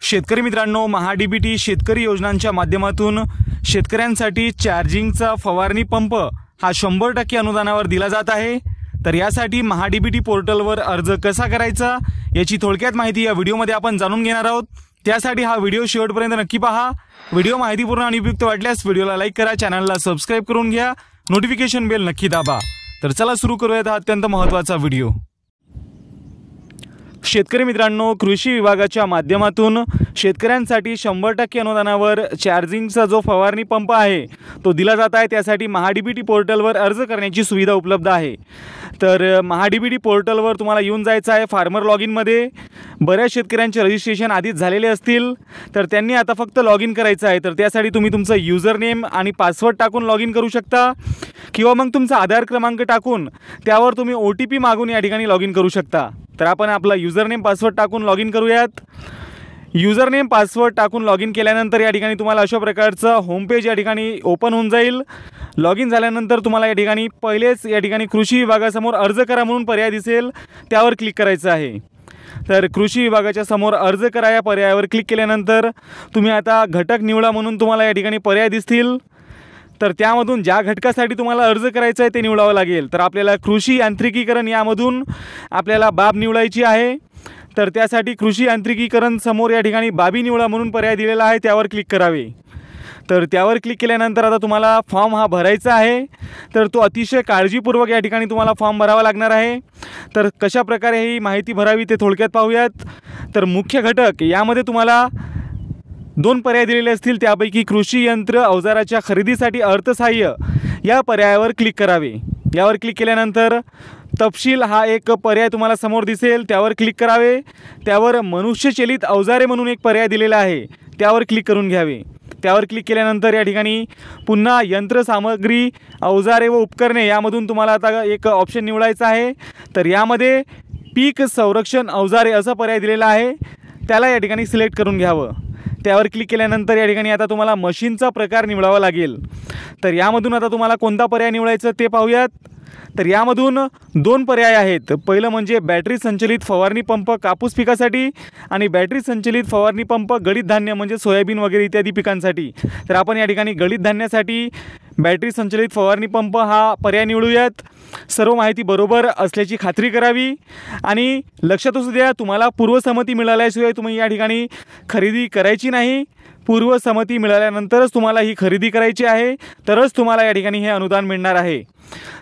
शेतकरी मित्रांनो, महाडीबीटी शेतकरी योजनांच्या माध्यमातून शेतकऱ्यांसाठी चार्जिंगचा फवारणी पंप हा 100% अनुदानावर दिला जात आहे। तर यासाठी महाडीबीटी पोर्टलवर अर्ज कसा करायचा याची थोडक्यात माहिती या व्हिडिओमध्ये आपण जाणून घेणार आहोत। त्यासाठी हा व्हिडिओ शेवटपर्यंत नक्की पहा। व्हिडिओ माहितीपूर्ण आणि उपयुक्त वाटल्यास व्हिडिओला लाईक करा, चॅनलला सबस्क्राइब करून घ्या, नोटिफिकेशन बेल नक्की दाबा। तर चला सुरू करूयात हा अत्यंत महत्त्वाचा व्हिडिओ। शेतकरी मित्रांनो, कृषी विभागाच्या माध्यमातून शेतकऱ्यांसाठी 100% अनुदानावर चार्जिंगचा जो फवारणी पंप आहे तो दिला जात आहे। त्यासाठी महाडीबीटी पोर्टलवर अर्ज करण्याची सुविधा उपलब्ध आहे। तर महाडीबीटी पोर्टलवर तुम्हाला येऊन जायचं आहे। फार्मर लॉग इनमध्ये बऱ्याच शेतकऱ्यांचे रजिस्ट्रेशन आधीच झालेले असतील, तर त्यांनी आता फक्त लॉग इन करायचं आहे। तर त्यासाठी तुम्ही तुमचं युजर नेम आणि पासवर्ड टाकून लॉग इन करू शकता, किंवा मग तुमचा आधार क्रमांक टाकून त्यावर तुम्ही OTP मागून या ठिकाणी लॉग इन करू शकता। तर आपण आपला युजर नेम पासवर्ड टाकून लॉग इन करूयात। युजर नेम पासवर्ड टाकून लॉग इन केल्यानंतर या ठिकाणी तुम्हाला अशा प्रकारचं होम पेज या ठिकाणी ओपन होऊन जाईल। लॉग इन झाल्यानंतर तुम्हाला या ठिकाणी पहिलेच या ठिकाणी कृषी विभागासमोर अर्ज करा म्हणून पर्याय दिसेल, त्यावर क्लिक करायचं आहे। तर कृषी विभागाच्या समोर अर्ज करा या पर्यायावर क्लिक केल्यानंतर तुम्ही आता घटक निवडा म्हणून तुम्हाला या ठिकाणी पर्याय दिसतील। तर त्यामधून ज्या घटकासाठी तुम्हाला अर्ज करायचा आहे ते निवडावं लागेल। तर आपल्याला कृषी यांत्रिकीकरण यामधून आपल्याला बाब निवडायची आहे। तर त्यासाठी कृषी यांत्रिकीकरण समोर या ठिकाणी बाबी निवडा म्हणून पर्याय दिलेला आहे, त्यावर क्लिक करावे। तर त्यावर क्लिक केल्यानंतर आता तुम्हाला फॉर्म हा भरायचा आहे। तर तो अतिशय काळजीपूर्वक या ठिकाणी तुम्हाला फॉर्म भरावा लागणार आहे। तर कशा प्रकारे ही माहिती भरावी ते थोडक्यात पाहूयात। तर मुख्य घटक यामध्ये तुम्हाला 2 पर्याय दिलेले असतील, त्यापैकी कृषी यंत्र अवजाराच्या खरेदीसाठी अर्थसहाय्य या पर्यायावर क्लिक करावे। यावर क्लिक केल्यानंतर तपशील हा एक पर्याय तुम्हाला समोर दिसेल, त्यावर क्लिक करावे। त्यावर मनुष्यचलित अवजारे म्हणून एक पर्याय दिलेला आहे, त्यावर क्लिक करून घ्यावे। त्यावर क्लिक केल्यानंतर या ठिकाणी पुन्हा यंत्रसामग्री अवजारे व उपकरणे यामधून तुम्हाला आता एक ऑप्शन निवडायचा आहे। तर यामध्ये पीक संरक्षण अवजारे असा पर्याय दिलेला आहे, त्याला या ठिकाणी सिलेक्ट करून घ्यावं। त्यावर क्लिक केल्यानंतर या ठिकाणी आता तुम्हाला मशीनचा प्रकार निवडावा लागेल। तर यामधून आता तुम्हाला कोणता पर्याय निवडायचा ते पाहूयात। तर यामधून 2 पर्याय आहेत। पहिलं म्हणजे बॅटरी संचलित फवारणी पंप कापूस पिकासाठी, आणि बॅटरी संचलित फवारणी पंप गळीत धान्य म्हणजे सोयाबीन वगैरे इत्यादी पिकांसाठी। तर आपण या ठिकाणी गळीत धान्यासाठी बॅटरी संचलित फवारणी पंप हा पर्याय निवडूयात। सर्व माहिती बरोबर असल्याची खात्री करावी, आणि लक्षात असू द्या, तुम्हाला पूर्वसंमती मिळाल्याशिवाय तुम्ही या ठिकाणी खरेदी करायची नाही। पूर्वसंमती मिळाल्यानंतरच तुम्हाला ही खरेदी करायची आहे, तरच तुम्हाला या ठिकाणी हे अनुदान मिळणार आहे।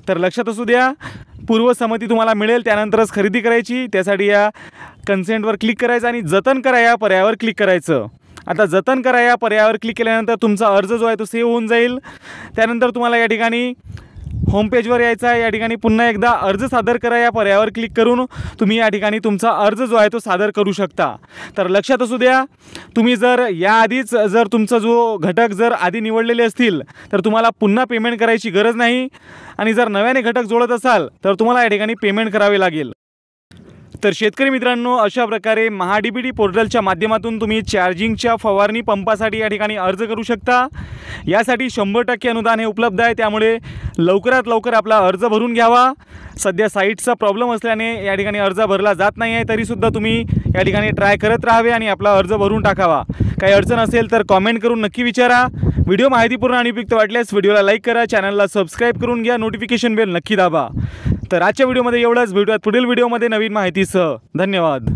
तर लक्षात असू द्या, पूर्वसंमती तुम्हाला मिळेल त्यानंतरच खरेदी करायची। त्यासाठी या कन्सेंटवर क्लिक करायचं आणि जतन करा या पर्यायावर क्लिक करायचं। आता जतन करा या पर्यायावर क्लिक केल्यानंतर तुमचा अर्ज जो आहे तो सेव्ह होऊन जाईल। त्यानंतर तुम्हाला या ठिकाणी होम पेजवर यायचं आहे। या ठिकाणी पुन्हा एकदा अर्ज सादर करा या पर्यायावर क्लिक करून तुम्ही या ठिकाणी तुमचा अर्ज जो आहे तो सादर करू शकता। तर लक्षात असू द्या, तुम्ही जर याआधीच जर तुमचा जो घटक जर आधी निवडलेले असतील तर तुम्हाला पुन्हा पेमेंट करायची गरज नाही, आणि जर नव्याने घटक जोडत असाल तर तुम्हाला या ठिकाणी पेमेंट करावे लागेल। तर शेतकरी मित्रांनो, अशा प्रकारे महाडीबीटी पोर्टलच्या माध्यमातून तुम्ही चार्जिंगच्या फवारणी पंपासाठी या ठिकाणी अर्ज करू शकता। यासाठी 100% अनुदान हे उपलब्ध आहे, त्यामुळे लवकरात लवकर आपला अर्ज भरून घ्यावा। सध्या साईटचा प्रॉब्लेम असल्याने या ठिकाणी अर्ज भरला जात नाही आहे, तरीसुद्धा तुम्ही या ठिकाणी ट्राय करत राहावे आणि आपला अर्ज भरून टाकावा। काही अडचण असेल तर कॉमेंट करून नक्की विचारा। व्हिडिओ माहितीपूर्ण आणि उपयुक्त वाटल्यास व्हिडिओला लाईक करा, चॅनलला सबस्क्राइब करून घ्या, नोटिफिकेशन बेल नक्की दाबा। तर आजच्या व्हिडिओमध्ये एवढंच। भेटूयात पुढील व्हिडिओमध्ये नवीन माहितीसह। धन्यवाद।